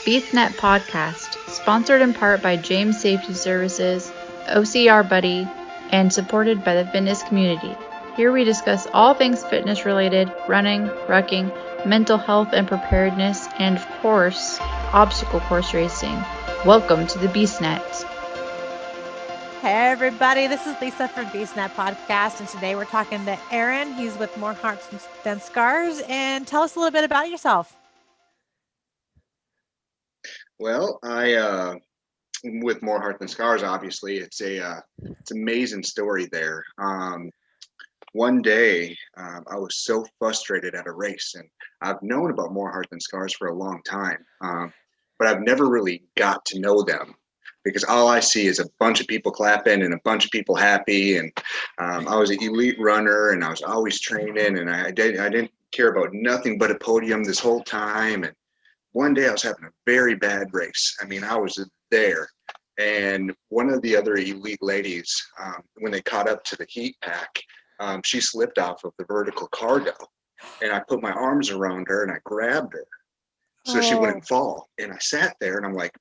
BeastNet Podcast, sponsored in part by James Safety Services, OCR Buddy, and supported by the fitness community. Here we discuss all things fitness related, running, rucking, mental health and preparedness, and of course, obstacle course racing. Welcome to the BeastNet. Hey everybody, this is Lisa from BeastNet Podcast, and today we're talking to Aaron. He's with More Hearts Than Scars, and tell us a little bit about yourself. Well, with More Heart Than Scars, obviously, it's amazing story there. One day, I was so frustrated at a race, and I've known about More Heart Than Scars for a long time, but I've never really got to know them because all I see is a bunch of people clapping and a bunch of people happy. And I was an elite runner, and I was always training, and I didn't care about nothing but a podium this whole time. And one day I was having a very bad race. I mean, I was there. And one of the other elite ladies, when they caught up to the heat pack, she slipped off of the vertical cargo. And I put my arms around her and I grabbed her so she wouldn't fall. And I sat there and I'm like,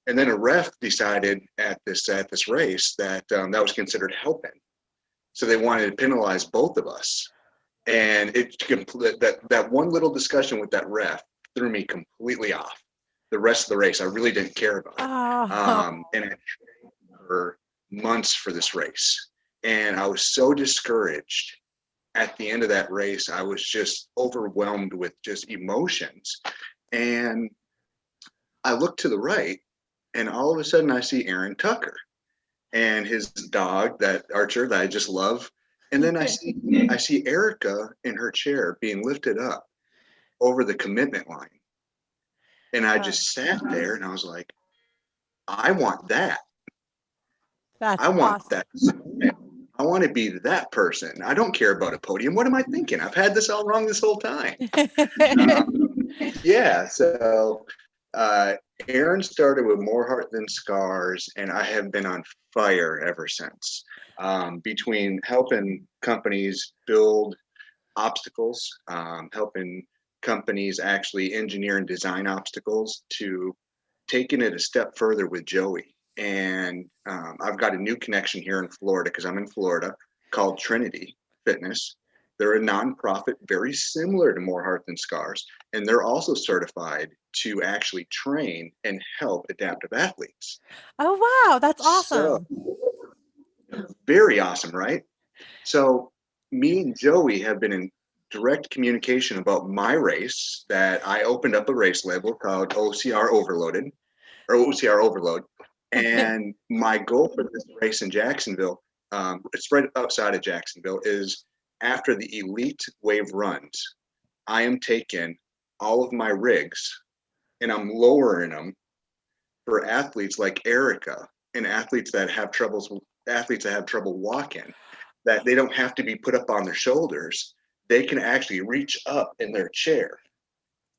and then a ref decided at this race that that was considered helping. So they wanted to penalize both of us. And that one little discussion with that ref threw me completely off the rest of the race. I really didn't care about it. And I trained for months for this race. And I was so discouraged at the end of that race. I was just overwhelmed with just emotions. And I looked to the right, and all of a sudden I see Aaron Tucker and his dog, that Archer that I just love. And then I see Erica in her chair being lifted up over the commitment line. And I just sat there and I was like, I want that. I want awesome. that. I want to be that person. I don't care about a podium. What am I thinking? I've had this all wrong this whole time. So Aaron started with More Heart Than Scars, and I have been on fire ever since. Between helping companies build obstacles, helping companies actually engineer and design obstacles, to taking it a step further with Joey. And I've got a new connection here in Florida, because I'm in Florida, called Trinity Fitness. They're a nonprofit very similar to More Heart Than Scars, and they're also certified to actually train and help adaptive athletes. Oh, wow, that's awesome. So, very awesome, right? So me and Joey have been in direct communication about my race, that I opened up a race label called OCR Overloaded, or OCR Overload. And my goal for this race in Jacksonville, it's right outside of Jacksonville, is after the elite wave runs, I am taking all of my rigs and I'm lowering them for athletes like Erica and athletes that have trouble walking, that they don't have to be put up on their shoulders. They can actually reach up in their chair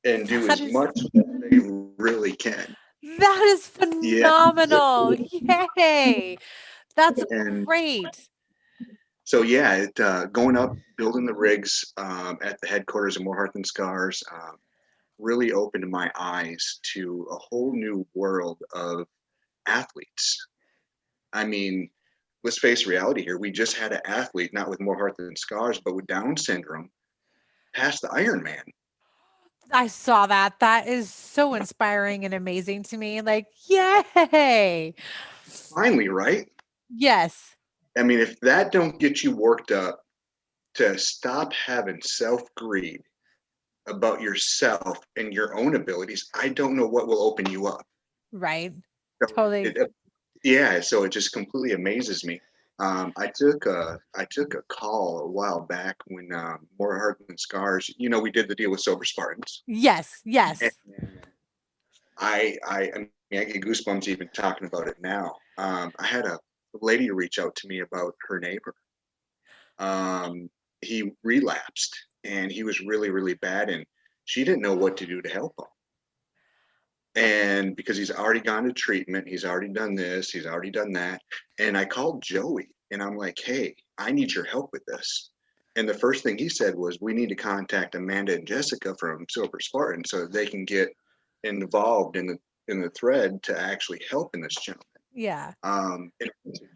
and do as much as they really can. That is phenomenal. Yeah. Yay. That's great. So going up, building the rigs at the headquarters of More Heart Than Scars really opened my eyes to a whole new world of athletes. I mean, let's face reality here. We just had an athlete, not with More Heart Than Scars, but with Down syndrome, pass the Ironman. I saw that. That is so inspiring and amazing to me. Like, yay. Finally, right? Yes. I mean, if that don't get you worked up to stop having self-greed about yourself and your own abilities, I don't know what will open you up. Right. So Totally. So it just completely amazes me. I took a call a while back when More Heart Than Scars, we did the deal with Sober Spartans. Yes. And I mean, I get goosebumps even talking about it now. I had a lady reach out to me about her neighbor. He relapsed and he was really, really bad, and she didn't know what to do to help him. And because he's already gone to treatment, he's already done this, he's already done that. And I called Joey and I'm like, hey, I need your help with this. And the first thing he said was, we need to contact Amanda and Jessica from Silver Spartan so they can get involved in the thread to actually help in this gentleman. Yeah. And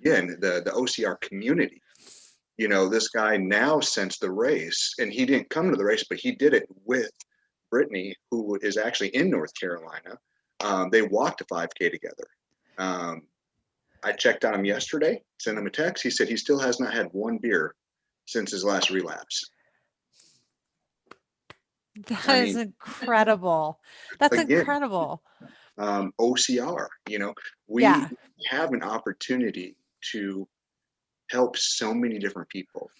again, the OCR community. This guy now since the race, and he didn't come to the race, but he did it with Brittany, who is actually in North Carolina. They walked a 5K together. I checked on him yesterday, sent him a text. He said he still has not had one beer since his last relapse. That is incredible. That's again, incredible. OCR, we have an opportunity to help so many different people.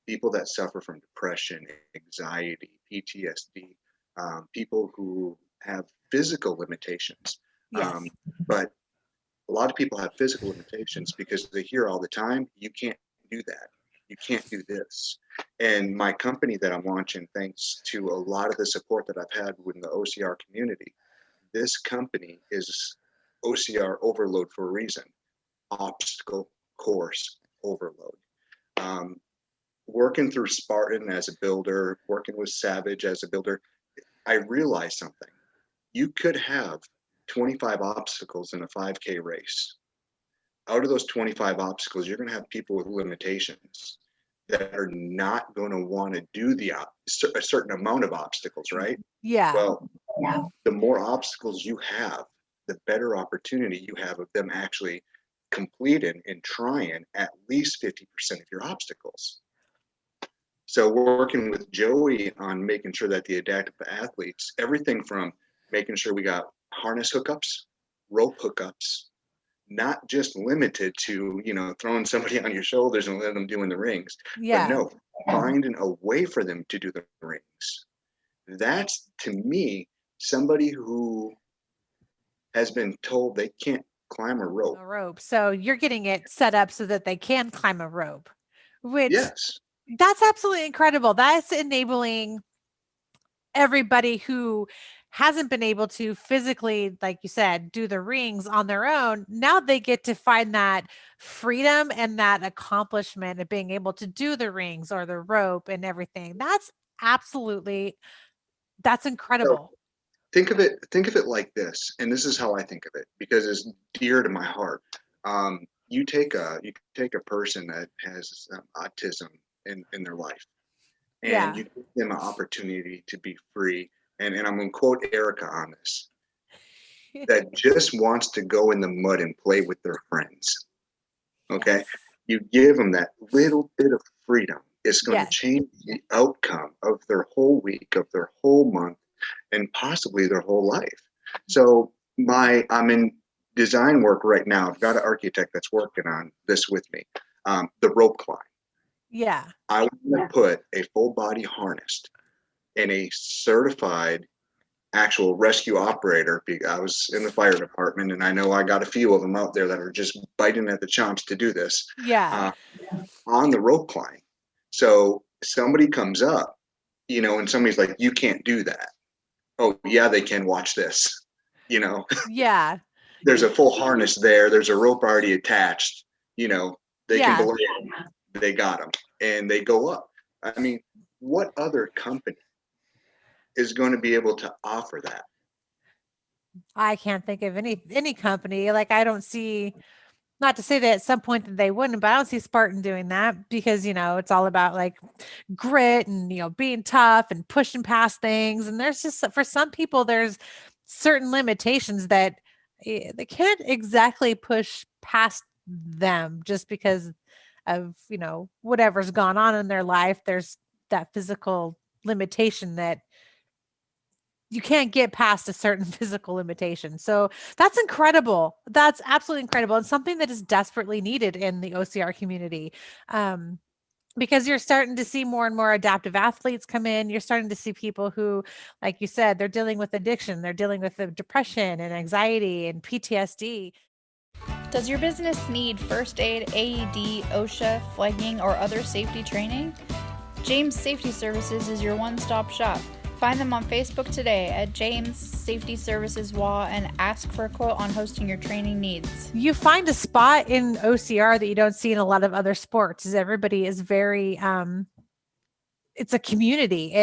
People that suffer from depression, anxiety, PTSD, people who have physical limitations. Yes. But a lot of people have physical limitations because they hear all the time, you can't do that. You can't do this. And my company that I'm launching, thanks to a lot of the support that I've had within the OCR community, this company is OCR Overload for a reason. Obstacle course overload. Working through Spartan as a builder, working with Savage as a builder, I realized something. You could have 25 obstacles in a 5K race. Out of those 25 obstacles, you're going to have people with limitations that are not going to want to do a certain amount of obstacles, right? Yeah. Well, the more obstacles you have, the better opportunity you have of them actually completing and trying at least 50% of your obstacles. So we're working with Joey on making sure that the adaptive athletes, everything from making sure we got harness hookups, rope hookups, not just limited to, throwing somebody on your shoulders and letting them do in the rings, but no, finding a way for them to do the rings. That's, to me, somebody who has been told they can't climb a rope. So you're getting it set up so that they can climb a rope, which that's absolutely incredible. That's enabling everybody who hasn't been able to physically, like you said, do the rings on their own. Now they get to find that freedom and that accomplishment of being able to do the rings or the rope and everything. That's incredible. So think of it like this, and this is how I think of it because it's dear to my heart. You take a person that has autism in their life, and you give them an opportunity to be free. And I'm going to quote Erica on this, that just wants to go in the mud and play with their friends. Okay. Yes. You give them that little bit of freedom. It's going to change the outcome of their whole week, of their whole month, and possibly their whole life. So I'm in design work right now. I've got an architect that's working on this with me. The rope climb. Yeah. I want to put a full body harness and a certified actual rescue operator. I was in the fire department, and I know I got a few of them out there that are just biting at the chomps to do this. Yeah. On the rope climb. So somebody comes up, and somebody's like, "You can't do that." Oh yeah, they can. Watch this. Yeah. There's a full harness there. There's a rope already attached. They can believe they got them, and they go up. I mean, what other company is going to be able to offer that? I can't think of any company. Like, I don't see, not to say that at some point that they wouldn't, but I don't see Spartan doing that because, it's all about like grit and, being tough and pushing past things. And there's just, for some people, there's certain limitations that they can't exactly push past them just because of, whatever's gone on in their life. There's that physical limitation that you can't get past a certain physical limitation. So that's incredible. That's absolutely incredible. And something that is desperately needed in the OCR community. Because you're starting to see more and more adaptive athletes come in. You're starting to see people who, like you said, they're dealing with addiction. They're dealing with depression and anxiety and PTSD. Does your business need first aid, AED, OSHA, flagging, or other safety training? James Safety Services is your one-stop shop. Find them on Facebook today at James Safety Services WA and ask for a quote on hosting your training needs. You find a spot in OCR that you don't see in a lot of other sports, is everybody is very it's a community.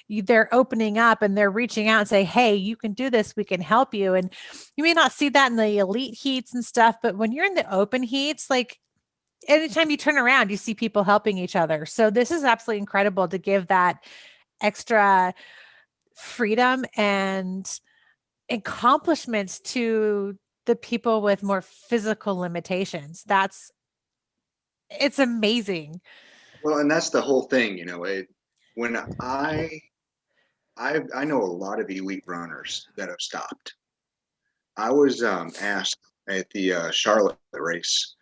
They're opening up and they're reaching out and say, hey, you can do this. We can help you. And you may not see that in the elite heats and stuff, but when you're in the open heats, like anytime you turn around, you see people helping each other. So this is absolutely incredible to give that extra freedom and accomplishments to the people with more physical limitations. It's amazing. Well, and that's the whole thing, when I know a lot of elite runners that have stopped. I was asked at the Charlotte race,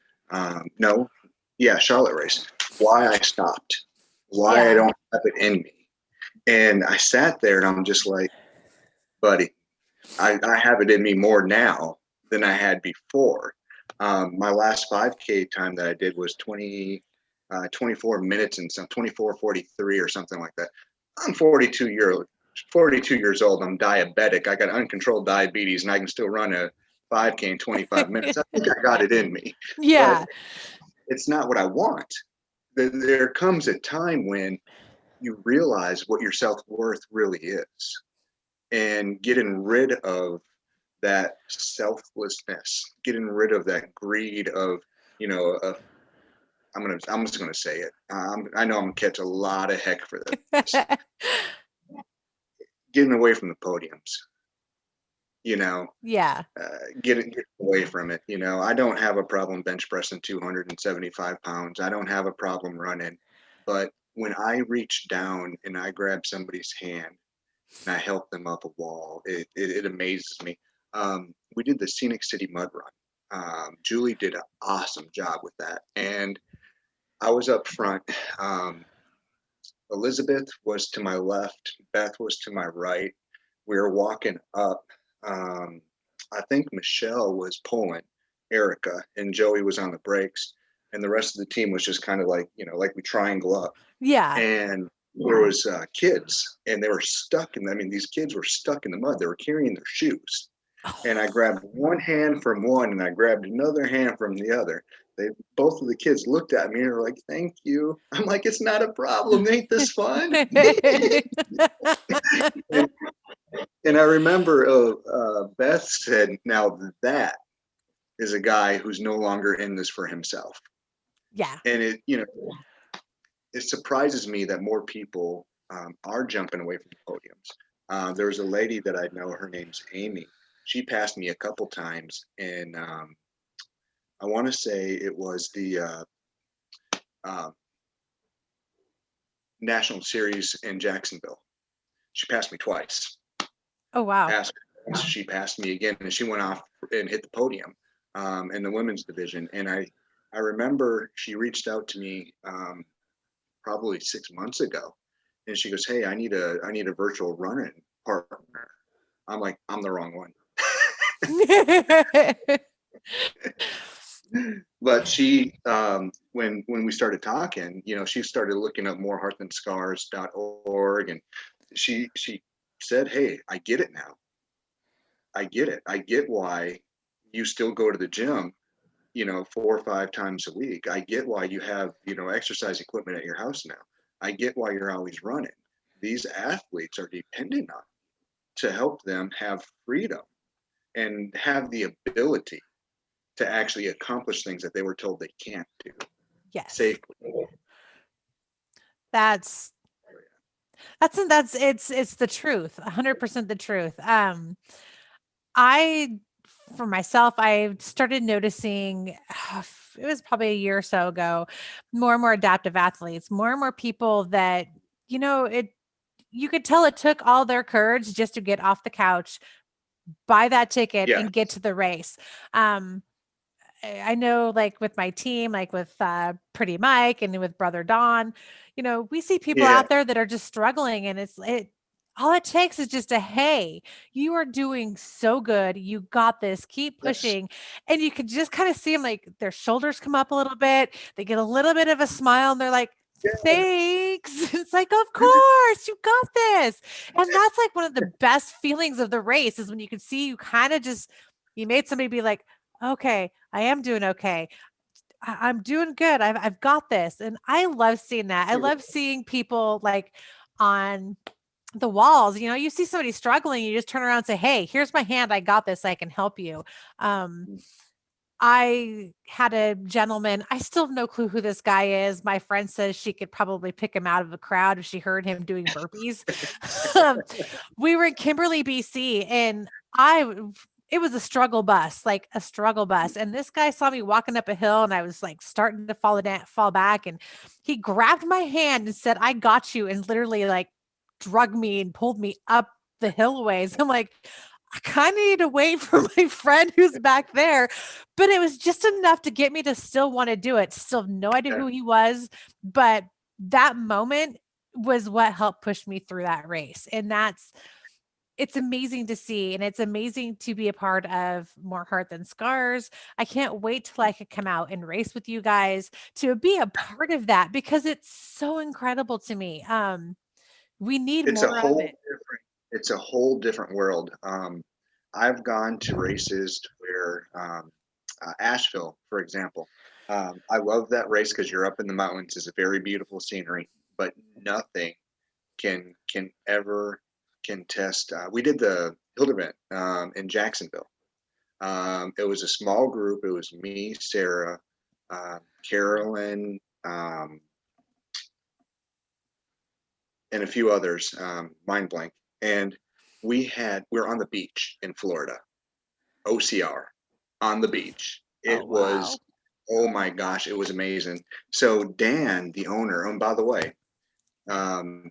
no, yeah, Charlotte race, why I stopped, why I don't have it in me. And I sat there and I'm just like, buddy, I have it in me more now than I had before. My last 5K time that I did was 24 minutes and some 24:43 or something like that. I'm 42 years old. I'm diabetic. I got uncontrolled diabetes, and I can still run a 5K in 25 minutes. I think I got it in me. Yeah. But it's not what I want. There comes a time when you realize what your self-worth really is, and getting rid of that selflessness, getting rid of that greed of, I'm just gonna say it. I know I'm gonna catch a lot of heck for this. Getting away from the podiums, Yeah. getting away from it. I don't have a problem bench pressing 275 pounds. I don't have a problem running, but when I reach down and I grab somebody's hand and I help them up a wall, it amazes me. We did the Scenic City Mud Run. Julie did an awesome job with that, and I was up front. Elizabeth was to my left. Beth was to my right. We were walking up. I think Michelle was pulling Erica, and Joey was on the brakes, and the rest of the team was just kind of like, like we triangle up. Yeah. And there was kids, and they were stuck these kids were stuck in the mud. They were carrying their shoes. And I grabbed one hand from one and I grabbed another hand from the other. Both of the kids looked at me and were like, thank you. I'm like, it's not a problem. Ain't this fun? and I remember Beth said, now that is a guy who's no longer in this for himself. Yeah. And it surprises me that more people are jumping away from the podiums. There was a lady that I know, her name's Amy. She passed me a couple times, and I want to say it was the National Series in Jacksonville. She passed me twice. Oh, wow. She passed me again, and she went off and hit the podium in the women's division. And I remember she reached out to me probably 6 months ago, and she goes, hey, I need a virtual running partner. I'm like, I'm the wrong one. But she when we started talking, she started looking up morehearthanscars.org, and she said, hey, I get it now. I get it. I get why you still go to the gym 4 or 5 times a week. I get why you have exercise equipment at your house now. I get why you're always running. These athletes are dependent on to help them have freedom and have the ability to actually accomplish things that they were told they can't do safely. It's the truth, 100% the truth. For myself, I started noticing, it was probably a year or so ago, more and more adaptive athletes, more and more people that, you could tell it took all their courage just to get off the couch, buy that ticket and get to the race. I know, like with my team, like with Pretty Mike and with Brother Don, we see people out there that are just struggling, and all it takes is just hey, you are doing so good. You got this. Keep pushing. Yes. And you could just kind of see them, like their shoulders come up a little bit. They get a little bit of a smile, and they're like, thanks. It's like, of course, you got this. And that's like one of the best feelings of the race, is when you can see you kind of you made somebody be like, okay, I am doing okay. I'm doing good. I've got this. And I love seeing that. I love seeing people like on the walls, you see somebody struggling, you just turn around and say, "Hey, here's my hand. I got this. I can help you." Um, I had a gentleman, I still have no clue who this guy is. My friend says she could probably pick him out of a crowd if she heard him doing burpees. Um, we were in Kimberly, BC, and it was a struggle bus, like a struggle bus. And this guy saw me walking up a hill and I was like starting to fall back. And he grabbed my hand and said, "I got you," and literally like drug me and pulled me up the hillways. I'm like, I kind of need to wait for my friend who's back there. But it was just enough to get me to still want to do it. Still have no idea who he was. But that moment was what helped push me through that race. And it's amazing to see. And it's amazing to be a part of More Heart Than Scars. I can't wait till I could come out and race with you guys to be a part of that because it's so incredible to me. We need It's a more of whole it. different, it's a whole different world. I've gone to races where Asheville, for example. I love that race because you're up in the mountains. It's a very beautiful scenery, but nothing can ever contest. We did the Hill event in Jacksonville. It was a small group. It was me, Sarah, Carolyn, and a few others, mind blank. And we're on the beach in Florida, OCR, on the beach. Oh, It wow. was, oh my gosh, it was amazing. So Dan, the owner, and by the way, um,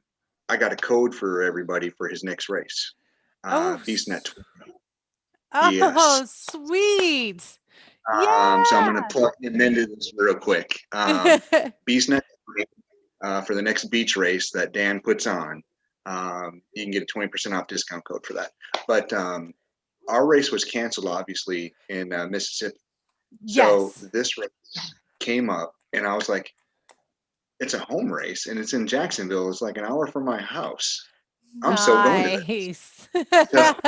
I got a code for everybody for his next race. Oh, BeastNet. oh, Yes. sweet. So I'm going to Yeah. plug him into this real quick. BeastNet for the next beach race that Dan puts on. You can get a 20% off discount code for that. But our race was canceled, obviously, in Mississippi. So Yes. this race came up, and I was like, it's a home race, and it's in Jacksonville. It's like an hour from my house. I'm so going to this. Nice. So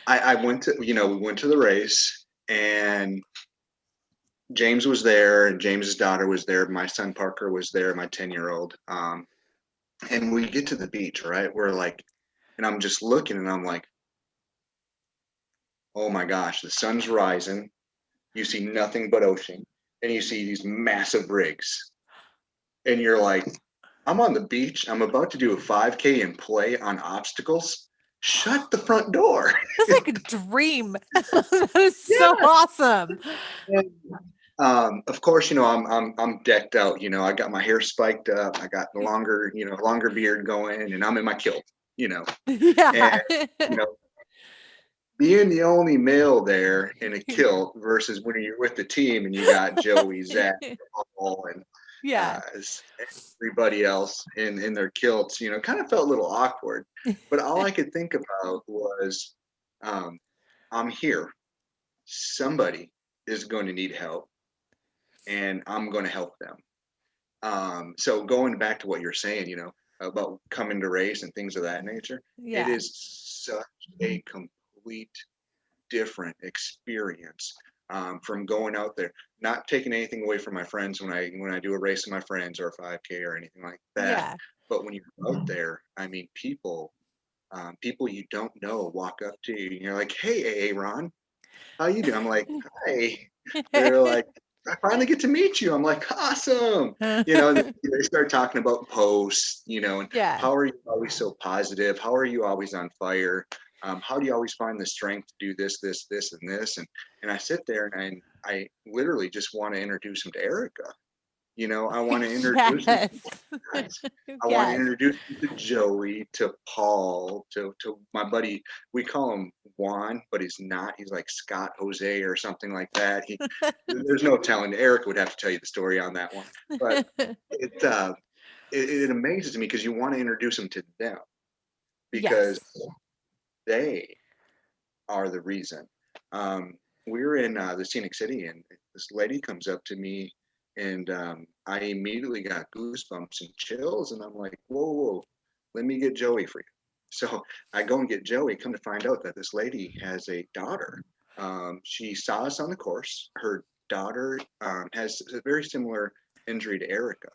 I went to, we went to the race, and James was there, and James's daughter was there. My son Parker was there, my 10-year-old. And we get to the beach, right? We're like, and I'm just looking, and I'm like, oh my gosh, the sun's rising. You see nothing but ocean, and you see these massive rigs, and you're like, I'm on the beach. I'm about to do a 5K and play on obstacles. Shut the front door. That's like a dream. That is so Yeah. awesome. Of course, I'm decked out. I got my hair spiked up. I got the longer beard going, and I'm in my kilt. And Yeah. you know, being the only male there in a kilt versus when you're with the team and you got Joey, Zach, Paul, and Yeah. everybody else in their kilts, kind of felt a little awkward. But all I could think about was, um, I'm here. Somebody is going to need help, and I'm going to help them. So going back to what you're saying, about coming to race and things of that nature, it Yeah. is such a complete different experience from going out there. Not taking anything away from my friends when I do a race with my friends or a 5K or anything like that. Yeah. But when you're out there, I mean, people you don't know walk up to you and you're like, "Hey, Aaron, how you doing?" I'm like, "Hi." They're like, "I finally get to meet you." I'm like, "Awesome." They start talking about posts, and Yeah. how are you always so positive? How are you always on fire? How do you always find the strength to do this, this, this, and this? And I sit there and I literally just want to introduce him to Erica. I want to introduce him to Yes. guys. I want to Yes. introduce him to Joey, to Paul, to my buddy. We call him Juan, but he's not. He's like Scott Jose or something like that. There's no telling. Eric would have to tell you the story on that one. But it amazes me because you want to introduce them to them because Yes. they are the reason. We were in the Scenic City, and this lady comes up to me, and I immediately got goosebumps and chills, and I'm like, whoa, whoa, let me get Joey for you. So I go and get Joey. Come to find out that this lady has a daughter. She saw us on the course. Her daughter has a very similar injury to Erica,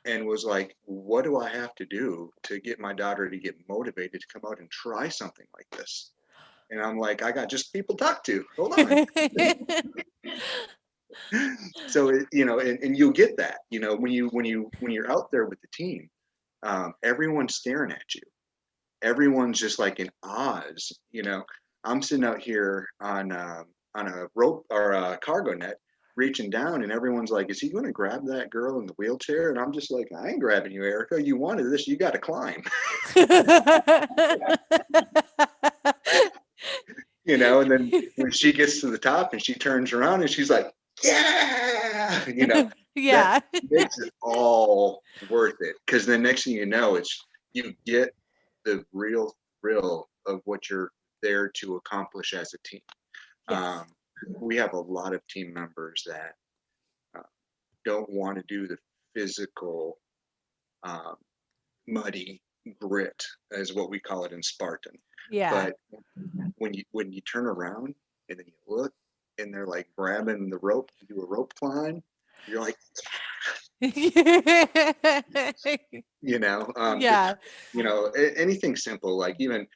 and was like, what do I have to do to get my daughter to get motivated to come out and try something like this? And I'm like, I got just people to talk to. Hold on. So and you'll get that, when you're out there with the team, everyone's staring at you. Everyone's just like in Oz. I'm sitting out here on a rope or a cargo net, reaching down, and everyone's like, "Is he going to grab that girl in the wheelchair?" And I'm just like, "I ain't grabbing you, Erica. You wanted this. You got to climb." And then when she gets to the top and she turns around and she's like, "Yeah," Yeah. that makes it all worth it. Because the next thing you know, you get the real thrill of what you're there to accomplish as a team. Yes. We have a lot of team members that don't want to do the physical, muddy grit, is what we call it in Spartan. Yeah. But when you turn around and then you look and they're like grabbing the rope to do a rope climb, you're like, Yeah. anything simple, like even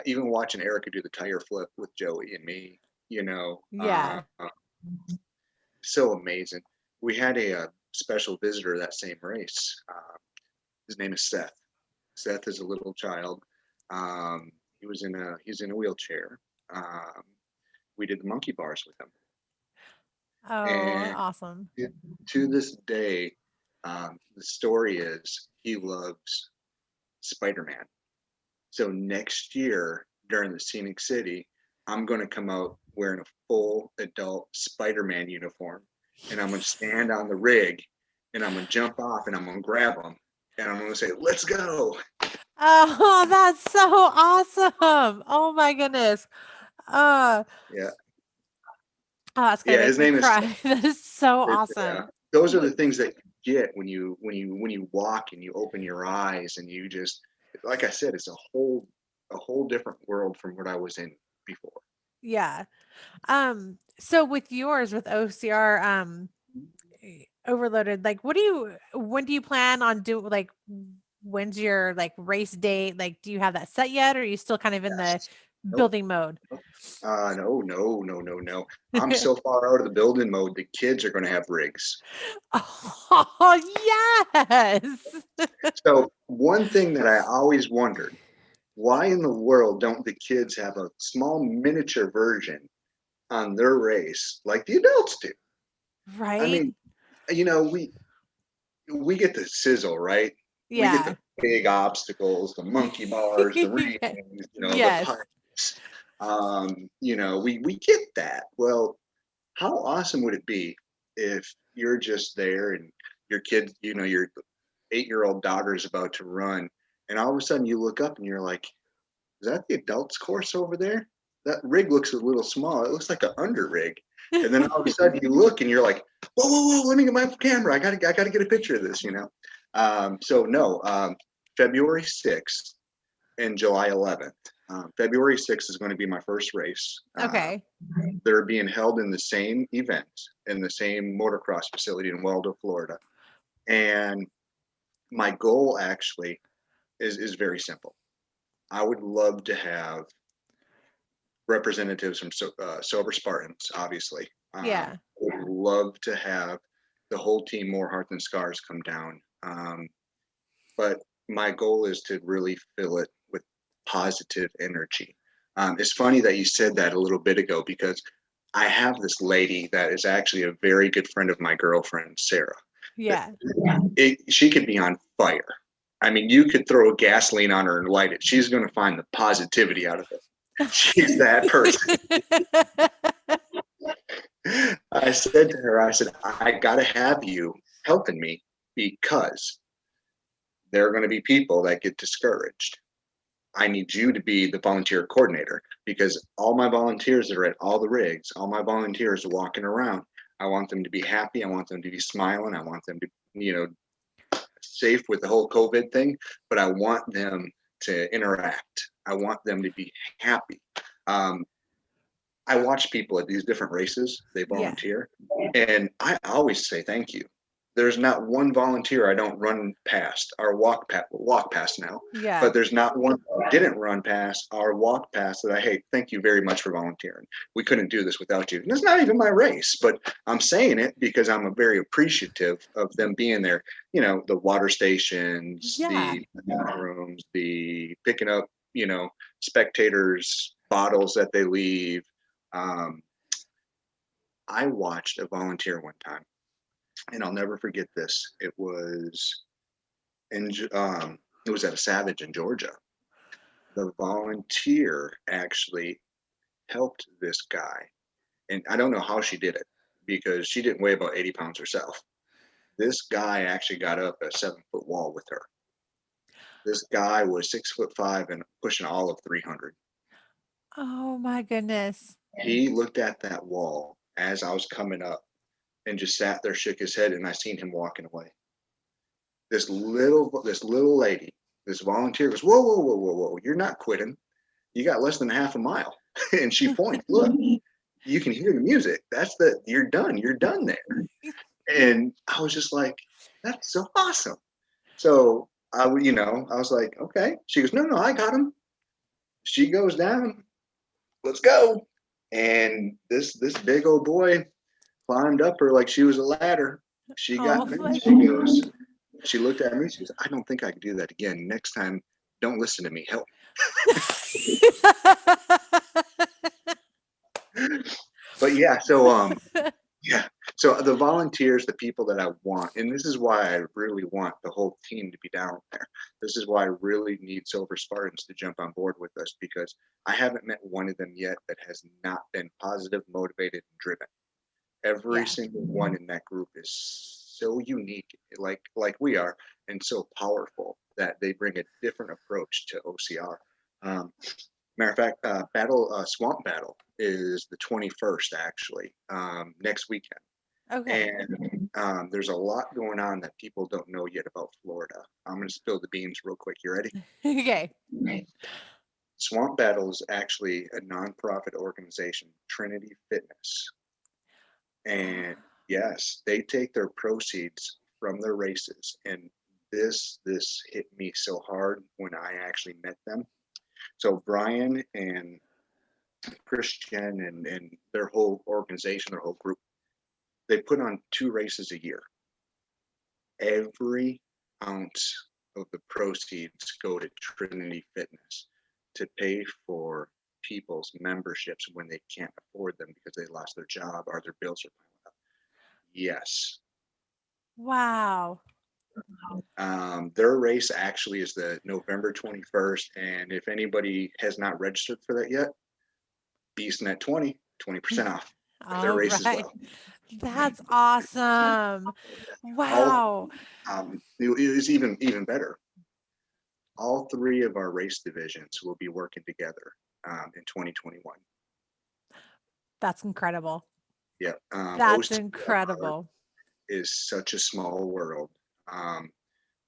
watching Erica do the tire flip with Joey and me, Yeah. so amazing. We had a special visitor that same race. His name is Seth. Seth is a little child. He's in a wheelchair. We did the monkey bars with him, Oh, and awesome. to this day, the story is he loves Spider-Man. So next year during the Scenic City, I'm going to come out wearing a full adult Spider-Man uniform, and I'm going to stand on the rig, and I'm going to jump off, and I'm going to grab him, and I'm going to say, "Let's go." Oh, that's so awesome. Oh my goodness. Uh, Yeah. oh, it's gonna Yeah, make his me name is cry. That is so awesome. those are the things that you get when you walk and you open your eyes, and you just, like I said, it's a whole different world from what I was in before. Yeah. So with yours, with OCR, Overloaded, like when do you plan on like when's your like race date? Like, do you have that set yet, or are you still kind of in the Yes. Nope. building mode? No. I'm so far out of the building mode. The kids are going to have rigs. Oh, yes. So one thing that I always wondered, why in the world don't the kids have a small miniature version on their race like the adults do? I Right? mean, we get the sizzle, right? We get Yeah. the big obstacles, the monkey bars, the rings, the Yes. pipes. We get that. Well, how awesome would it be if you're just there and your kid, your 8-year-old daughter is about to run, and all of a sudden you look up and you're like, "Is that the adults course over there? That rig looks a little small. It looks like an under rig." And then all of a sudden you look and you're like, "Whoa! Let me get my camera. I gotta get a picture of this." So no, February 6th and July 11th. February 6th is going to be my first race. Okay. They're being held in the same event in the same motocross facility in Waldo, Florida. And my goal actually is very simple. I would love to have representatives from Sober Spartans, obviously. Yeah. Would love to have the whole team, More Heart Than Scars, come down. But my goal is to really fill it with positive energy. It's funny that you said that a little bit ago, because I have this lady that is actually a very good friend of my girlfriend, Sarah. Yeah. She could be on fire. I mean, you could throw gasoline on her and light it. She's going to find the positivity out of it. She's that person. I said to her, I got to have you helping me, because there are going to be people that get discouraged. I need you to be the volunteer coordinator, because all my volunteers that are at all the rigs, all my volunteers are walking around. I want them to be happy. I want them to be smiling. I want them to, safe with the whole COVID thing, but I want them to interact. I want them to be happy. I watch people at these different races, they volunteer, and I always say thank you. There's not one volunteer I don't run past or walk past now, Yeah. but there's not one I didn't run past or walk past that hey, thank you very much for volunteering. We couldn't do this without you. And it's not even my race, but I'm saying it because I'm very appreciative of them being there. You know, the water stations, Yeah. the rooms, the picking up, spectators' bottles that they leave. I watched a volunteer one time, and I'll never forget this. It was it was at a Savage in Georgia. The volunteer actually helped this guy, and I don't know how she did it because she didn't weigh about 80 pounds herself. This guy actually got up a 7-foot wall with her. This guy was 6'5" and pushing all of 300. Oh my goodness. He looked at that wall as I was coming up and just sat there, shook his head, and I seen him walking away. This little lady, this volunteer goes, whoa, whoa, whoa, whoa, whoa, you're not quitting. You got less than half a mile. And she points, look, you can hear the music. You're done there. And I was just like, that's so awesome. So I was like, okay. She goes, no, I got him. She goes down, let's go. And this big old boy climbed up her like she was a ladder. She got she looked at me, she goes, I don't think I can do that again. Next time, don't listen to me. Help. But yeah, so yeah. So the volunteers, the people that I want, and this is why I really want the whole team to be down there. This is why I really need Silver Spartans to jump on board with us, because I haven't met one of them yet that has not been positive, motivated, and driven. Every single one in that group is so unique, like we are, and so powerful that they bring a different approach to OCR. Matter of fact, Swamp Battle is the 21st, actually, next weekend. Okay. And there's a lot going on that people don't know yet about Florida. I'm going to spill the beans real quick. You ready? Okay. Swamp Battle is actually a nonprofit organization, Trinity Fitness. And yes, they take their proceeds from their races. And this hit me so hard when I actually met them. So Brian and Christian and their whole organization, their whole group, they put on 2 races a year. Every ounce of the proceeds go to Trinity Fitness to pay for people's memberships when they can't afford them because they lost their job or their bills are piling up. Yes. Wow. Their race actually is the November 21st. And if anybody has not registered for that yet, BeastNet 20% off their race as well. That's awesome. Wow. It is even better. All 3 of our race divisions will be working together in 2021. That's incredible. Yeah. That's incredible. Is such a small world.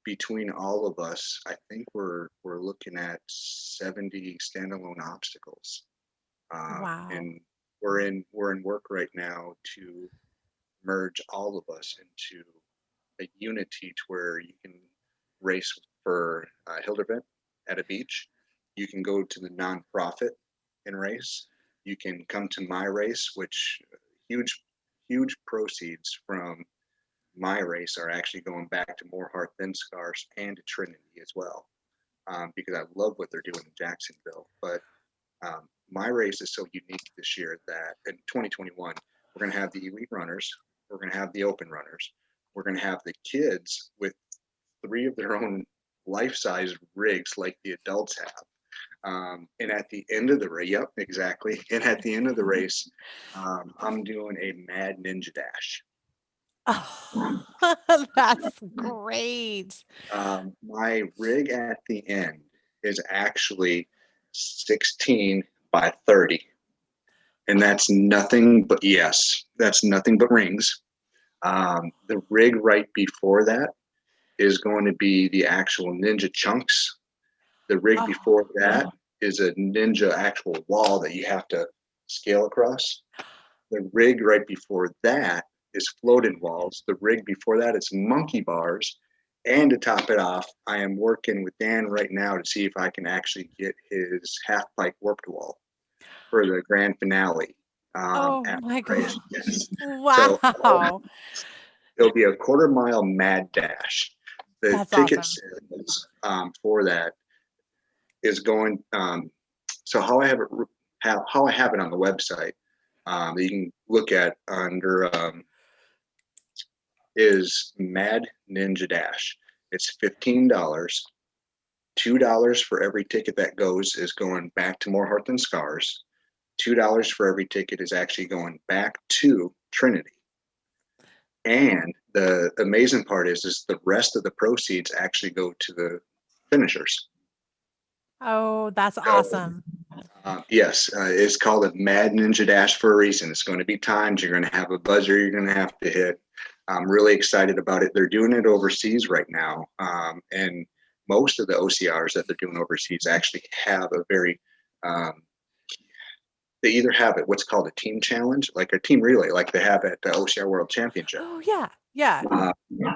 Between all of us, I think we're looking at 70 standalone obstacles. Wow. And we're in work right now to merge all of us into a unity to where you can race for Hildebrand at a beach. You can go to the nonprofit and race. You can come to my race, which huge proceeds from my race are actually going back to More Heart Than Scars and to Trinity as well, because I love what they're doing in Jacksonville. But my race is so unique this year that in 2021, we're going to have the elite runners, we're going to have the open runners, we're going to have the kids with 3 of their own life-size rigs like the adults have. And at the end of the race, yep, exactly. And at the end of the race, I'm doing a mad ninja dash. Oh, that's great. My rig at the end is actually 16 by 30. And that's nothing but rings. The rig right before that is going to be the actual ninja chunks. The rig before that is a ninja actual wall that you have to scale across. The rig right before that is floating walls. The rig before that is monkey bars. And to top it off, I am working with Dan right now to see if I can actually get his half pipe warped wall for the grand finale. Oh At my the race. gosh. Yes. So Wow. it'll be a quarter-mile mad dash. The That's ticket awesome. sales for that is going. So how I have it, how I have it on the website that you can look at under is Mad Ninja Dash. It's $15. $2 for every ticket that goes is going back to More Heart Than Scars. $2 for every ticket is actually going back to Trinity. And the amazing part is the rest of the proceeds actually go to the finishers. Oh, that's awesome. Yes, it's called a Mad Ninja Dash for a reason. It's going to be timed. You're going to have a buzzer you're going to have to hit. I'm really excited about it. They're doing it overseas right now. And most of the OCRs that they're doing overseas actually have a very, they either have it, what's called a team challenge, like a team relay, like they have at the OCR World Championship. Oh, yeah. Yeah.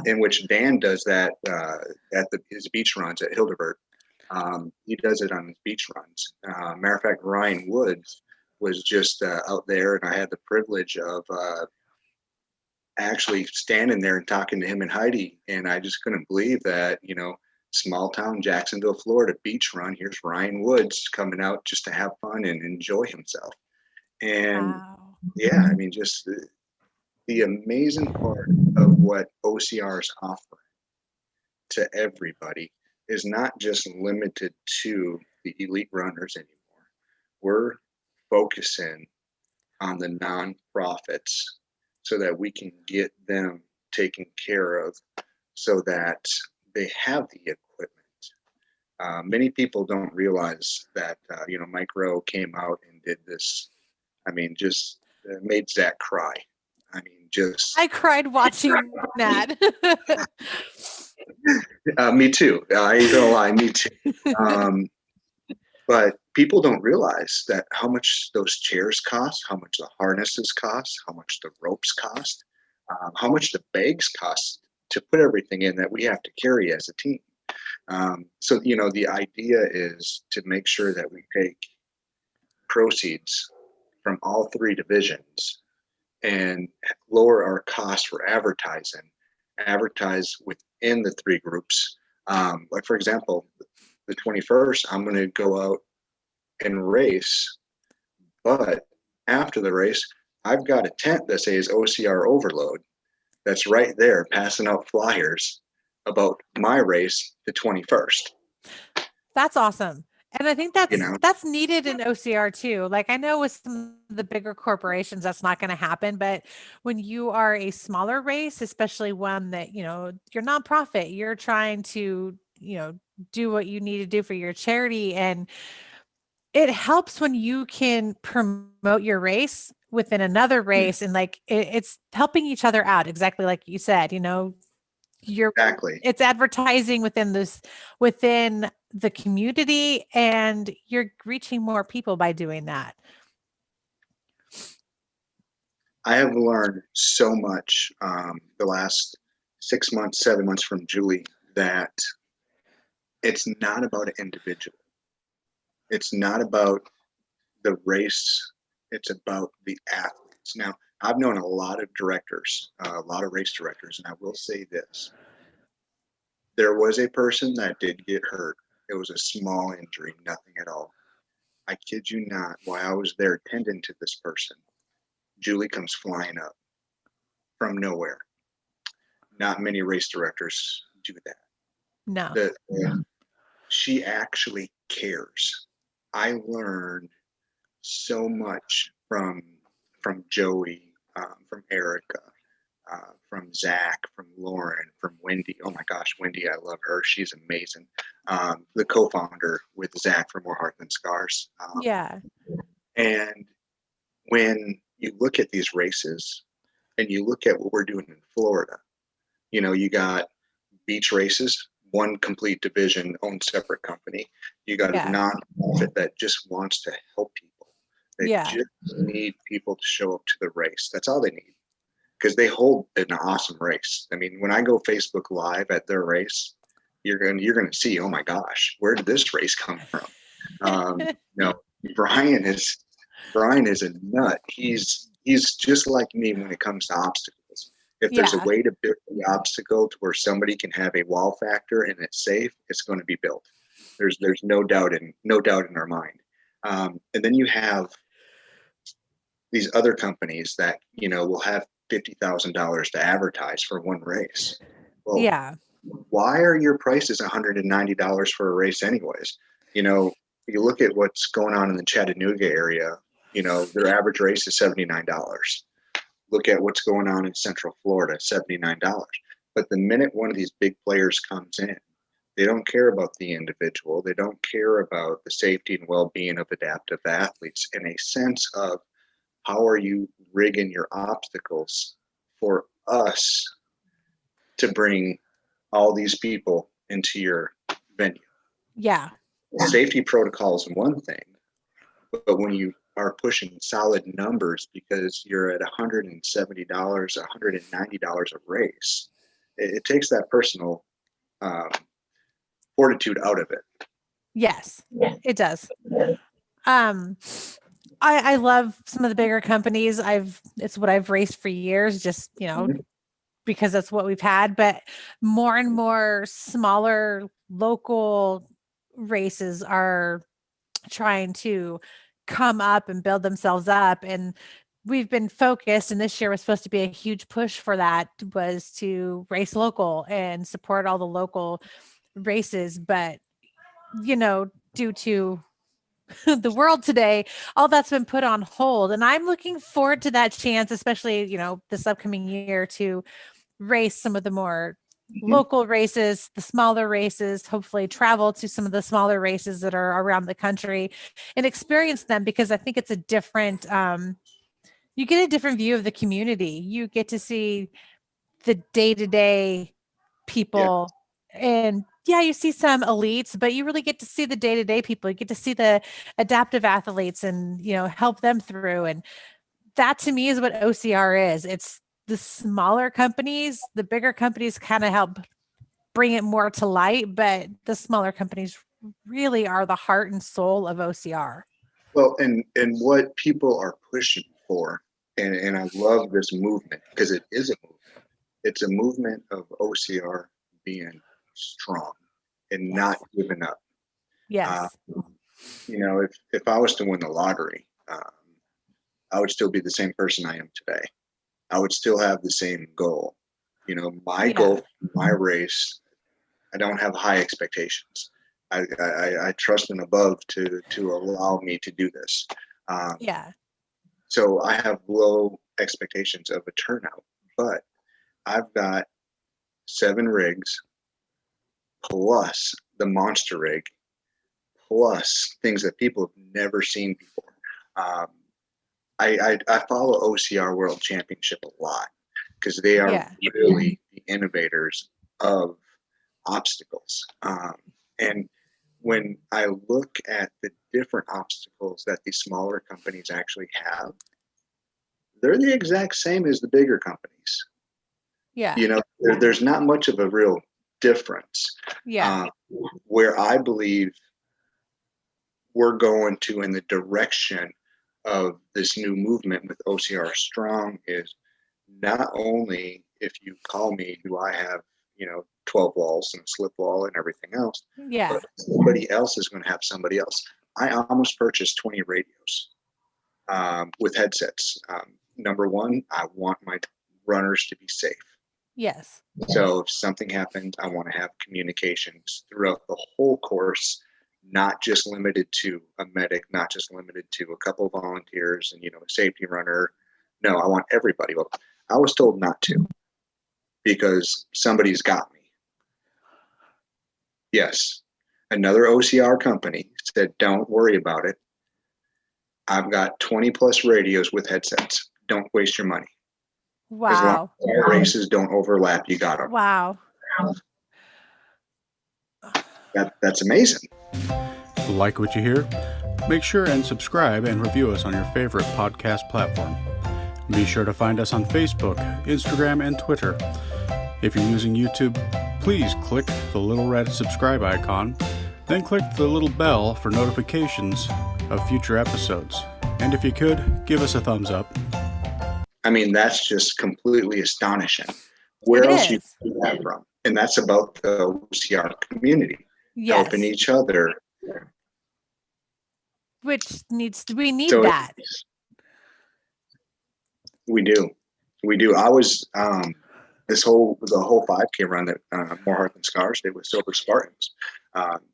In which Dan does that at his beach runs at Hildebert. He does it on his beach runs. Matter of fact, Ryan Woods was just out there, and I had the privilege of actually standing there and talking to him and Heidi, and I just couldn't believe that, small town Jacksonville, Florida beach run. Here's Ryan Woods coming out just to have fun and enjoy himself. And Wow. yeah, I mean, just the amazing part of what OCRs offer to everybody is not just limited to the elite runners anymore. We're focusing on the nonprofits so that we can get them taken care of so that they have the equipment. Many people don't realize that, Mike Rowe came out and did this. I mean, just made Zach cry. I mean, just. I cried watching that. Me too. I ain't gonna lie, me too. But people don't realize that how much those chairs cost, how much the harnesses cost, how much the ropes cost, how much the bags cost to put everything in that we have to carry as a team. So, the idea is to make sure that we take proceeds from all three divisions and lower our costs for advertise within the three groups. Like, for example, the 21st, I'm going to go out and race, but after the race, I've got a tent that says OCR Overload that's right there passing out flyers about my race the 21st. That's awesome. And I think that's needed in OCR too. Like I know with some of the bigger corporations, that's not going to happen. But when you are a smaller race, especially one that, you're nonprofit, you're trying to, do what you need to do for your charity. And it helps when you can promote your race within another race. And like, it's helping each other out. Exactly like you said, Exactly. it's advertising within the community, and you're reaching more people by doing that. I have learned so much the last 6 months, 7 months from Julie that it's not about an individual. It's not about the race. It's about the athletes. Now, I've known a lot of directors, a lot of race directors, and I will say this. There was a person that did get hurt. It was a small injury, nothing at all. I kid you not, while I was there tending to this person, Julie comes flying up from nowhere. Not many race directors do that. No. She actually cares. I learned so much from Joey, from Erica, from Zach, from Lauren, from Wendy. Oh my gosh, Wendy, I love her. She's amazing. The co-founder with Zach for More Heart Than Scars. Yeah. And when you look at these races and you look at what we're doing in Florida, you got beach races, one complete division, owned separate company. You got a nonprofit that just wants to help people. They Yeah. just need people to show up to the race. That's all they need, because they hold an awesome race. I mean, when I go Facebook Live at their race, you're gonna see, oh my gosh, where did this race come from? You know, Brian is a nut. He's just like me when it comes to obstacles. If there's a Yeah. way to build the obstacle to where somebody can have a wow factor and it's safe, it's going to be built. There's no doubt in our mind. And then you have these other companies that, you know, will have $50,000 to advertise for one race. Well, Yeah. why are your prices $190 for a race anyways? You know, you look at what's going on in the Chattanooga area, you know, their average race is $79. Look at what's going on in Central Florida, $79. But the minute one of these big players comes in, they don't care about the individual. They don't care about the safety and well-being of adaptive athletes in a sense of how are you rigging your obstacles for us to bring all these people into your venue. Yeah. Safety protocol is one thing, but when you are pushing solid numbers because you're at $170, $190 a race, it takes that personal fortitude out of it. Yes, it does. I love some of the bigger companies. It's what I've raced for years, just, you know, because that's what we've had, but more and more smaller local races are trying to come up and build themselves up. And we've been focused, and this year was supposed to be a huge push for that, was to race local and support all the local races. But, you know, due to the world today, all that's been put on hold. And I'm looking forward to that chance, especially, you know, this upcoming year, to race some of the more local races, the smaller races, hopefully travel to some of the smaller races that are around the country and experience them, because I think it's a different, you get a different view of the community. You get to see the day-to-day people. And yeah, you see some elites, but you really get to see the day-to-day people. You get to see the adaptive athletes and, you know, help them through. And that to me is what OCR is. It's the smaller companies. The bigger companies kind of help bring it more to light, but the smaller companies really are the heart and soul of OCR. Well, and what people are pushing for, and I love this movement because it is a movement. It's a movement of OCR being strong and not giving up. Yes. You know, if I was to win the lottery, I would still be the same person I am today. I would still have the same goal. You know, my goal, my race, I don't have high expectations. I trust in above to allow me to do this. So I have low expectations of a turnout, but I've got 7 rigs plus the monster rig plus things that people have never seen before. I follow OCR World Championship a lot because they are really the innovators of obstacles. And when I look at the different obstacles that these smaller companies actually have, they're the exact same as the bigger companies. You know, there's not much of a real difference. Where I believe we're going to in the direction of this new movement with OCR Strong is not only if you call me, do I have, you know, 12 walls and a slip wall and everything else, but somebody else is going to have somebody else. I almost purchased 20 radios with headsets. Number one, I want my runners to be safe. So if something happens, I want to have communications throughout the whole course, not just limited to a medic, not just limited to a couple of volunteers and, you know, a safety runner. No, I want everybody. Well, I was told not to because somebody's got me. Yes. Another OCR company said, don't worry about it. I've got 20 plus radios with headsets. Don't waste your money. As long as your races don't overlap, you got them. That's amazing. Like what you hear? Make sure and subscribe and review us on your favorite podcast platform. Be sure to find us on Facebook, Instagram, and Twitter. If you're using YouTube, please click the little red subscribe icon, then click the little bell for notifications of future episodes. And if you could, give us a thumbs up. I mean, that's just completely astonishing. Where It else you is. get that from? And that's about the OCR community, helping Yes. each other. Which we need So that. we do. I was the whole 5K run that More Heart Than Scars did with Sober Spartans.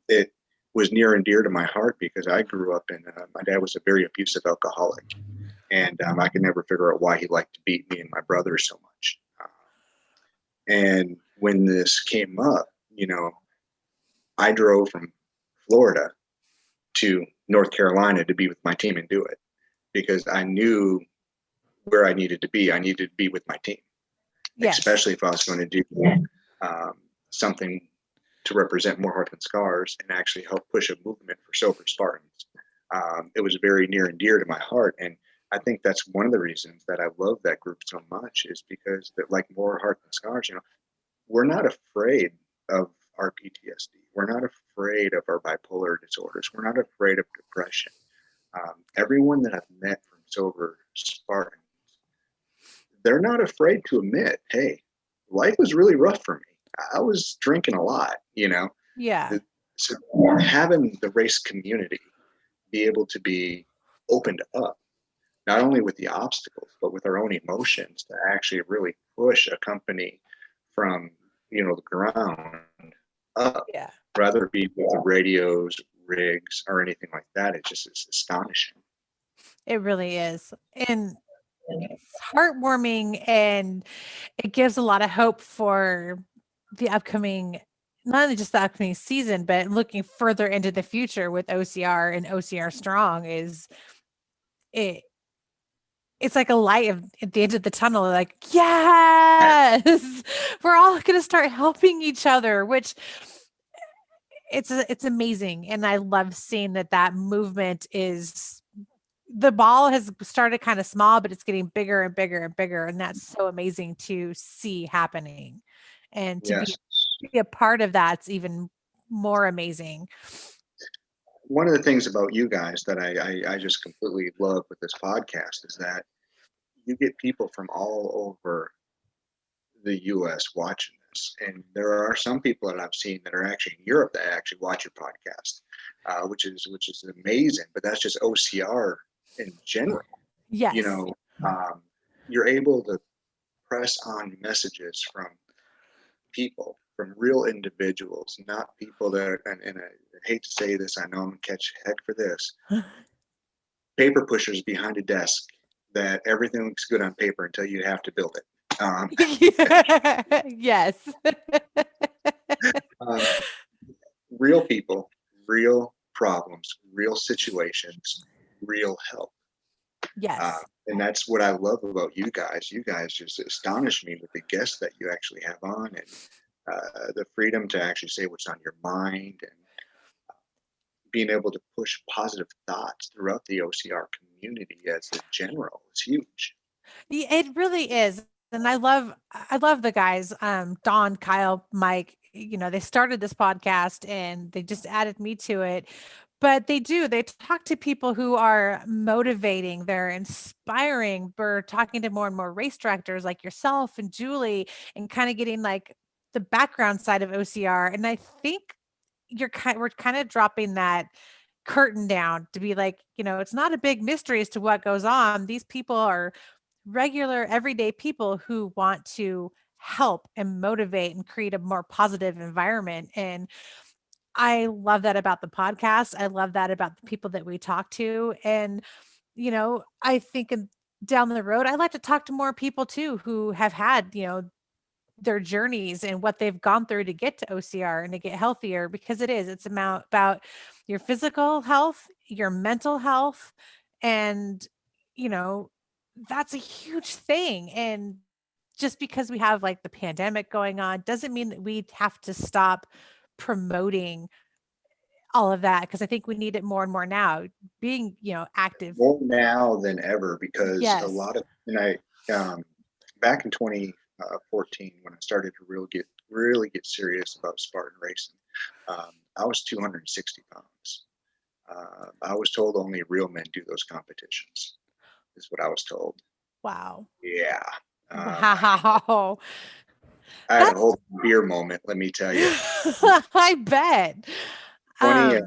It was near and dear to my heart because I grew up in. My dad was a very abusive alcoholic, and I could never figure out why he liked to beat me and my brother so much. And when this came up, I drove from Florida to North Carolina to be with my team and do it because I knew where I needed to be. I needed to be with my team, Yes. especially if I was going to do something to represent More Heart Than Scars and actually help push a movement for Sober Spartans. It was very near and dear to my heart. And I think that's one of the reasons that I love that group so much is because that, like More Heart Than Scars, we're not afraid of our PTSD. We're not afraid of our bipolar disorders. We're not afraid of depression. Everyone that I've met from Sober Spartans, they're not afraid to admit, hey, life was really rough for me. I was drinking a lot, Yeah. So having the race community be able to be opened up, not only with the obstacles, but with our own emotions to actually really push a company from, the ground up, Yeah. rather it be with the radios, rigs, or anything like that. It's astonishing. It really is. And it's heartwarming, and it gives a lot of hope for the upcoming, not only just the upcoming season, but looking further into the future with OCR and OCR Strong it's like a light at the end of the tunnel. Like, yes, we're all going to start helping each other, which it's amazing. And I love seeing that movement is, the ball has started kind of small, but it's getting bigger and bigger and bigger. And that's so amazing to see happening, and to Yes. be a part of that's even more amazing. One of the things about you guys that I just completely love with this podcast is that you get people from all over the U.S. watching this, and there are some people that I've seen that are actually in Europe that actually watch your podcast, which is amazing. But that's just OCR in general. Yes. You're able to press on messages from people, from real individuals, not people that are, and I hate to say this, I know I'm gonna catch heck for this, paper pushers behind a desk that everything looks good on paper until you have to build it. Yes. Real people, real problems, real situations, real help. Yes. And that's what I love about you guys. You guys just astonish me with the guests that you actually have on, and the freedom to actually say what's on your mind, and being able to push positive thoughts throughout the OCR community as a general is huge. It really is. And I love the guys, Don, Kyle, Mike, they started this podcast and they just added me to it. But they talk to people who are motivating, they're inspiring. We're talking to more and more race directors like yourself and Julie, and kind of getting like the background side of OCR. And I think we're kind of dropping that curtain down to be like, it's not a big mystery as to what goes on. These people are regular, everyday people who want to help and motivate and create a more positive environment. And I love that about the podcast. I love that about the people that we talk to. And, I think down the road, I like to talk to more people too who have had, their journeys and what they've gone through to get to OCR and to get healthier, because it's about your physical health, your mental health, and, that's a huge thing. And just because we have like the pandemic going on doesn't mean that we have to stop promoting all of that, because I think we need it more and more now, being, active. More now than ever, because a Yes. lot of, and back in 2014, when I started to really get serious about Spartan racing, I was 260 pounds. I was told only real men do those competitions, is what I was told. Wow. Yeah. Wow. I had a That's whole beer moment, let me tell you. I bet. 20, Wow.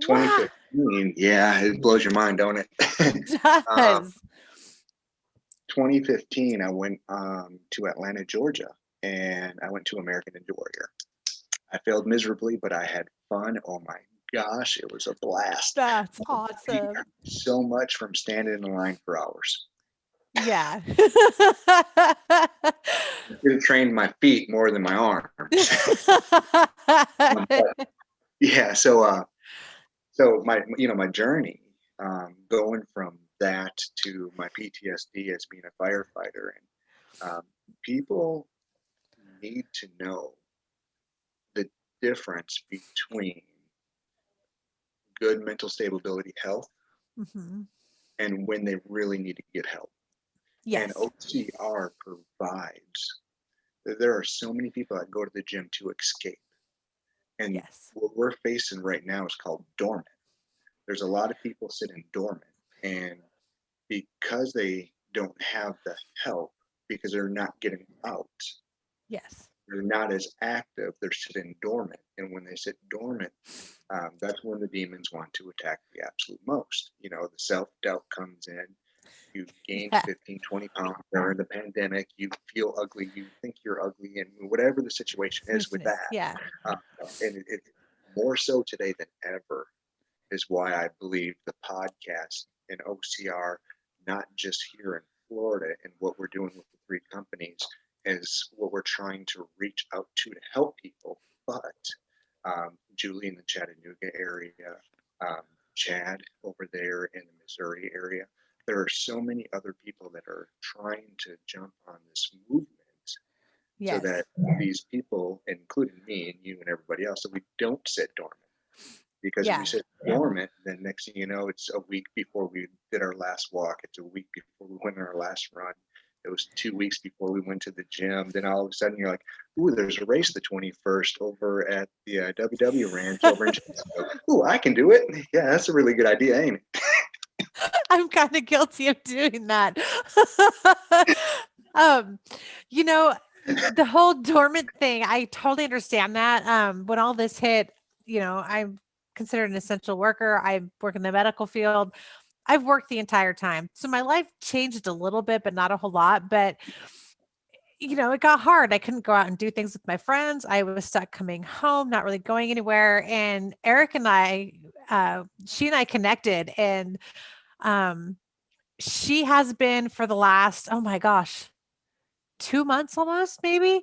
2015, yeah, it blows your mind, don't it? It Um, does. 2015, I went to Atlanta, Georgia, and I went to American Ninja Warrior. I failed miserably, but I had fun. Oh my gosh, it was a blast. That's I awesome. learned so much from standing in line for hours. Yeah. I could have trained my feet more than my arms. But, yeah, so my journey, going from that to my PTSD as being a firefighter, and people need to know the difference between good mental stability health hmm and when they really need to get help. And Yes. OCR provides. There are so many people that go to the gym to escape. And Yes. what we're facing right now is called dormant. There's a lot of people sitting dormant, and because they don't have the help, because they're not getting out, Yes. they're not as active, they're sitting dormant. And when they sit dormant, that's when the demons want to attack the absolute most. The self-doubt comes in. You gain Yeah. 15, 20 pounds during the pandemic. You feel ugly. You think you're ugly. And whatever the situation is with that, Yeah. and it's more so today than ever, is why I believe the podcast and OCR, not just here in Florida, and what we're doing with the 3 companies, is what we're trying to reach out to help people. But Julie in the Chattanooga area, Chad over there in the Missouri area, there are so many other people that are trying to jump on this movement, so Yes. that these people, including me and you and everybody else, so we don't sit dormant. Because if Yeah. we sit dormant, then next thing you know, it's a week before we did our last walk. It's a week before we went on our last run. It was 2 weeks before we went to the gym. Then all of a sudden you're like, ooh, there's a race the 21st over at the WW Ranch over in Jacksonville. Ooh, I can do it. Yeah, that's a really good idea, ain't it? I'm kind of guilty of doing that. The whole dormant thing, I totally understand that. When all this hit, I'm considered an essential worker. I work in the medical field. I've worked the entire time. So my life changed a little bit, but not a whole lot. But it got hard. I couldn't go out and do things with my friends. I was stuck coming home, not really going anywhere. And Eric and I, she and I connected, and she has been for the last, oh my gosh, 2 months almost, maybe.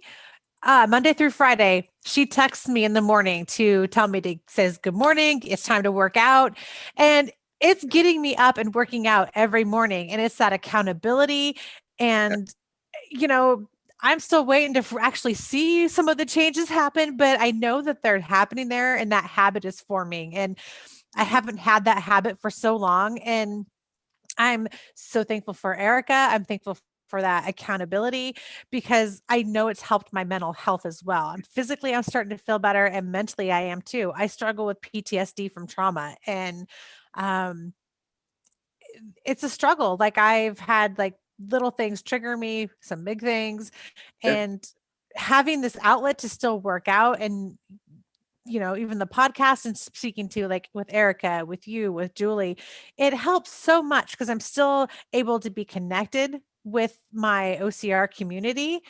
Monday through Friday, she texts me in the morning to tell me says, good morning, it's time to work out. And it's getting me up and working out every morning. And it's that accountability. And, I'm still waiting to actually see some of the changes happen, but I know that they're happening there and that habit is forming. And I haven't had that habit for so long. And I'm so thankful for Erica. I'm thankful for that accountability, because I know it's helped my mental health as well. And physically, I'm starting to feel better, and mentally, I am too. I struggle with PTSD from trauma, and um, it's a struggle. Like, I've had like little things trigger me, some big things, Yeah. and having this outlet to still work out, and even the podcast and speaking to, like, with Erica, with you, with Julie, it helps so much because I'm still able to be connected with my OCR community,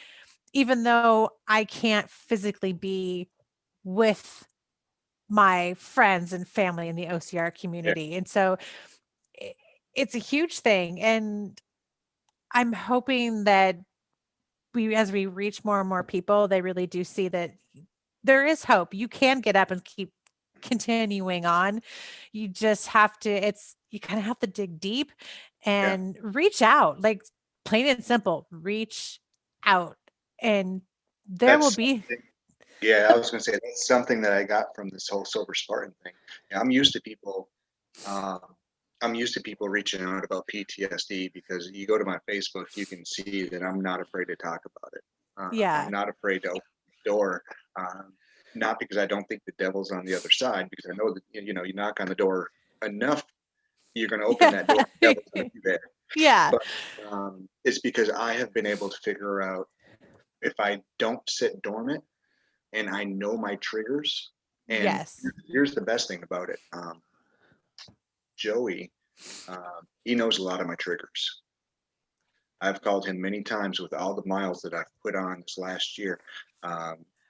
even though I can't physically be with my friends and family in the OCR community. And so i- it's a huge thing. And I'm hoping that as we reach more and more people, they really do see that there is hope. You can get up and keep continuing on. You just have to, you kind of have to dig deep and reach out, like, plain and simple, reach out. And there will That's be, Yeah, I was going to say that's something that I got from this whole Sober Spartan thing. Yeah, I'm used to people. I'm used to people reaching out about PTSD because you go to my Facebook, you can see that I'm not afraid to talk about it. Yeah. I'm not afraid to open the door. Not because I don't think the devil's on the other side, because I know that you knock on the door enough, you're going to open that door. The devil's going to be there. Yeah. But it's because I have been able to figure out if I don't sit dormant and I know my triggers. And Yes. here's the best thing about it. Joey, he knows a lot of my triggers. I've called him many times with all the miles that I've put on this last year,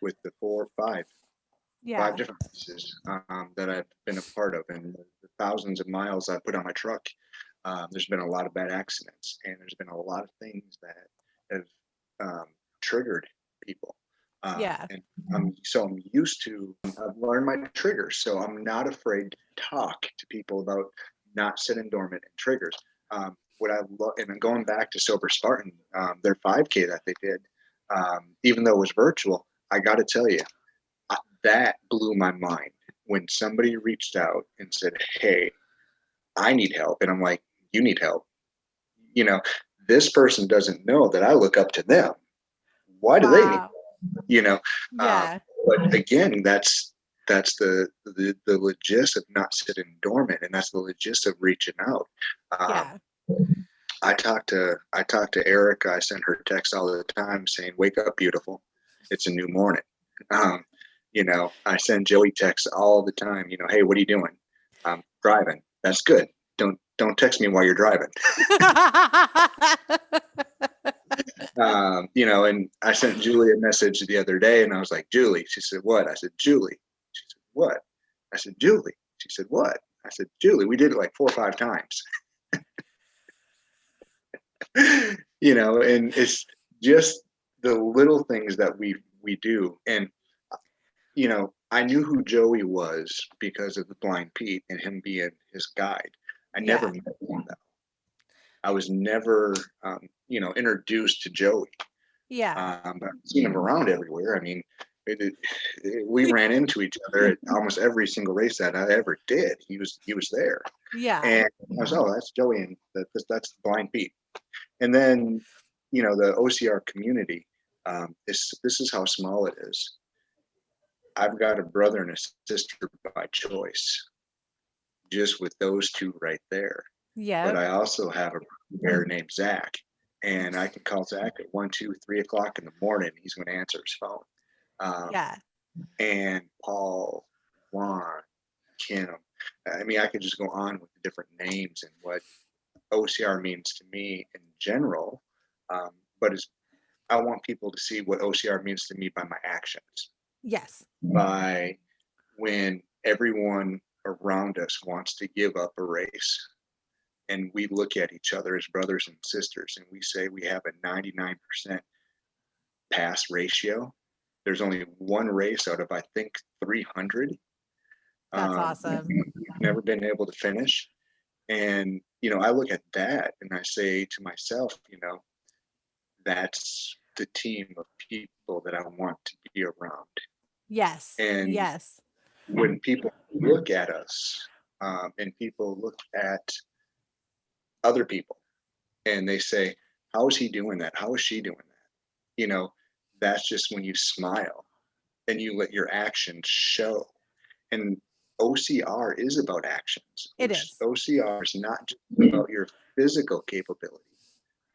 with the five Yeah. different races that I've been a part of, and the thousands of miles I put on my truck. There's been a lot of bad accidents, and there's been a lot of things that have triggered people. Yeah. And I'm used to, I've learned my triggers, so I'm not afraid to talk to people about not sitting dormant and triggers. What I love, and going back to Sober Spartan, their 5K that they did, even though it was virtual, I got to tell you, that blew my mind when somebody reached out and said, "Hey, I need help," and I'm like, "You need help." This person doesn't know that I look up to them. Why do they need Wow. help? Yeah. But again, that's the logis of not sitting dormant, and that's the logis of reaching out. Yeah. I talk to Erica. I send her texts all the time saying, "Wake up, beautiful. It's a new morning." I send Joey texts all the time. Hey, what are you doing? I'm driving. That's good. Don't text me while you're driving. And I sent Julie a message the other day, and I was like, "Julie." She said, "What?" I said, "Julie." She said, "What?" I said, "Julie." She said, "What?" I said, "Julie." We did it like 4 or 5 times. And it's just the little things that we do. And I knew who Joey was because of the Blind Pete and him being his guide. I never met him though. I was never introduced to Joey. Yeah. But I've seen him around everywhere. I mean, we ran into each other at almost every single race that I ever did. He was there. Yeah. And I was, "Oh, that's Joey, and that's Blind Pete." And then, the OCR community, this is how small it is. I've got a brother and a sister by choice, just with those two right there. Yeah. But I also have a brother named Zach, and I can call Zach at 1, 2, 3 o'clock in the morning. He's going to answer his phone. Yeah. And Paul, Juan, Kim. I mean, I could just go on with the different names and what OCR means to me in general. But I want people to see what OCR means to me by my actions. Yes. By when everyone around us wants to give up a race, and we look at each other as brothers and sisters, and we say we have a 99% pass ratio. There's only one race out of, I think, 300. That's awesome. We've never been able to finish. And, I look at that and I say to myself, that's the team of people that I want to be around. Yes. And yes. when people look at us, and people look at other people and they say, "How is he doing that? How is she doing that?" That's just when you smile and you let your actions show. And OCR is about actions. It is. OCR is not just about your physical capability.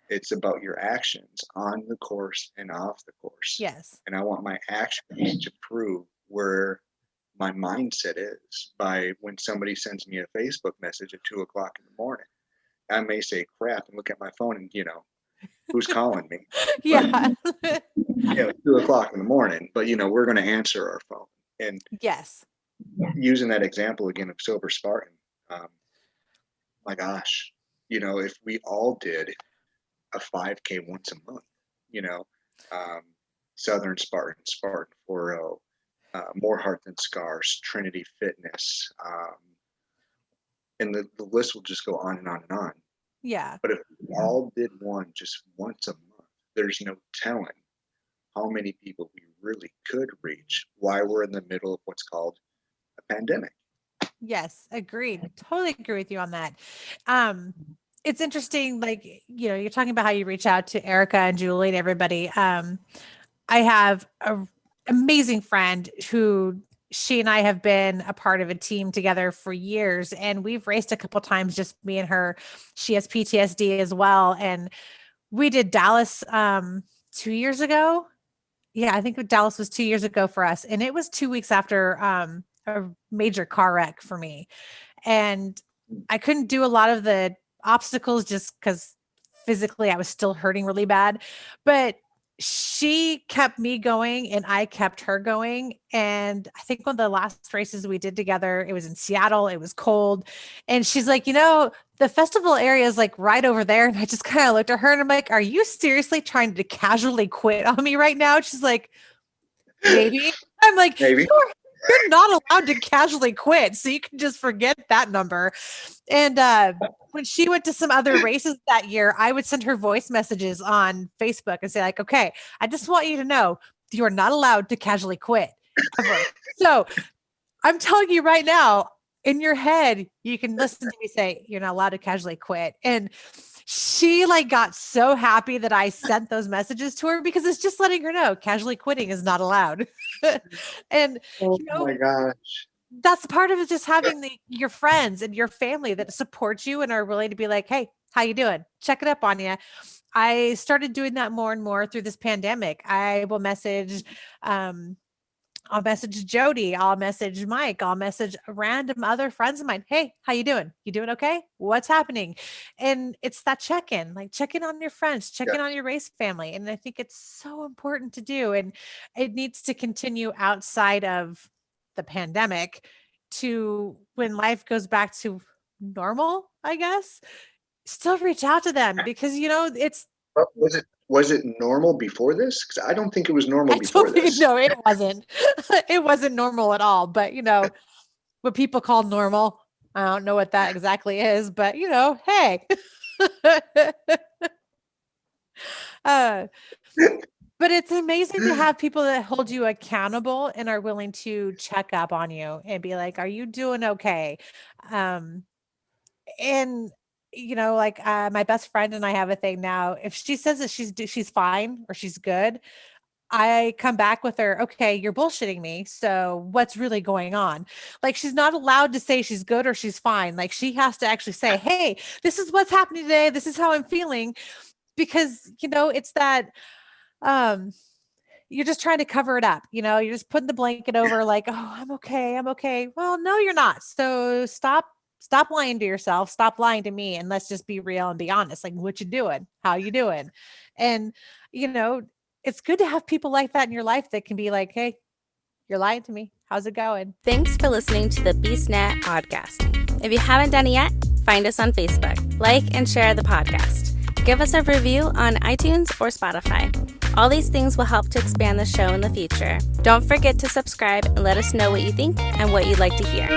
It's about your actions on the course and off the course. Yes. And I want my actions to prove where my mindset is by when somebody sends me a Facebook message at 2 o'clock in the morning. I may say crap and look at my phone and, who's calling me? Yeah. 2 o'clock in the morning, but, we're going to answer our phone. And yes. using that example again of Sober Spartan, my gosh, if we all did a 5K once a month, Southern Spartan, Spartan 4.0, More Heart Than Scars, Trinity Fitness, and the list will just go on and on and on. Yeah. But if we all did one just once a month, there's no telling how many people we really could reach while we're in the middle of what's called a pandemic. Yes, agreed. Totally agree with you on that. It's interesting, like, you're talking about how you reach out to Erica and Julie and everybody. I have a amazing friend who she and I have been a part of a team together for years, and we've raced a couple times, just me and her. She has PTSD as well. And we did Dallas 2 years ago. Yeah, I think Dallas was 2 years ago for us. And it was 2 weeks after a major car wreck for me. And I couldn't do a lot of the obstacles just because physically I was still hurting really bad. But she kept me going and I kept her going. And I think one of the last races we did together, it was in Seattle. It was cold. And she's like, the festival area is like right over there. And I just kind of looked at her and I'm like, are you seriously trying to casually quit on me right now? She's like, maybe. I'm like, Maybe. You're not allowed to casually quit. So you can just forget that number. And when she went to some other races that year, I would send her voice messages on Facebook and say like, okay, I just want you to know you are not allowed to casually quit ever. So I'm telling you right now, in your head, you can listen to me say, you're not allowed to casually quit. And she like got so happy that I sent those messages to her because it's just letting her know casually quitting is not allowed. And Oh my gosh. that's part of it, just having your friends and your family that support you and are willing to be like, hey, how you doing? Check it up on you. I started doing that more and more through this pandemic. I will message, I'll message Jody. I'll message Mike. I'll message random other friends of mine. Hey, how you doing? You doing okay? What's happening? And it's that check-in, like check in on your friends, check in on your race family. And I think it's so important to do. And it needs to continue outside of the pandemic to when life goes back to normal, I guess, still reach out to them because, it's. Was it normal before this? Because I don't think it was normal before this. No, it wasn't. It wasn't normal at all. But what people call normal, I don't know what that exactly is. But hey. But it's amazing to have people that hold you accountable and are willing to check up on you and be like, "Are you doing okay?" And like my best friend and I have a thing now. If she says that she's fine or she's good, I come back with her, okay, you're bullshitting me. So what's really going on? Like, she's not allowed to say she's good or she's fine. Like, she has to actually say, hey, this is what's happening today. This is how I'm feeling. Because, it's that, you're just trying to cover it up. You're just putting the blanket over like, oh, I'm okay. I'm okay. Well, no, you're not. So stop lying to yourself. Stop lying to me. And let's just be real and be honest. Like, what you doing? How you doing? And, it's good to have people like that in your life that can be like, hey, you're lying to me. How's it going? Thanks for listening to the BeastNet podcast. If you haven't done it yet, find us on Facebook, like and share the podcast. Give us a review on iTunes or Spotify. All these things will help to expand the show in the future. Don't forget to subscribe and let us know what you think and what you'd like to hear.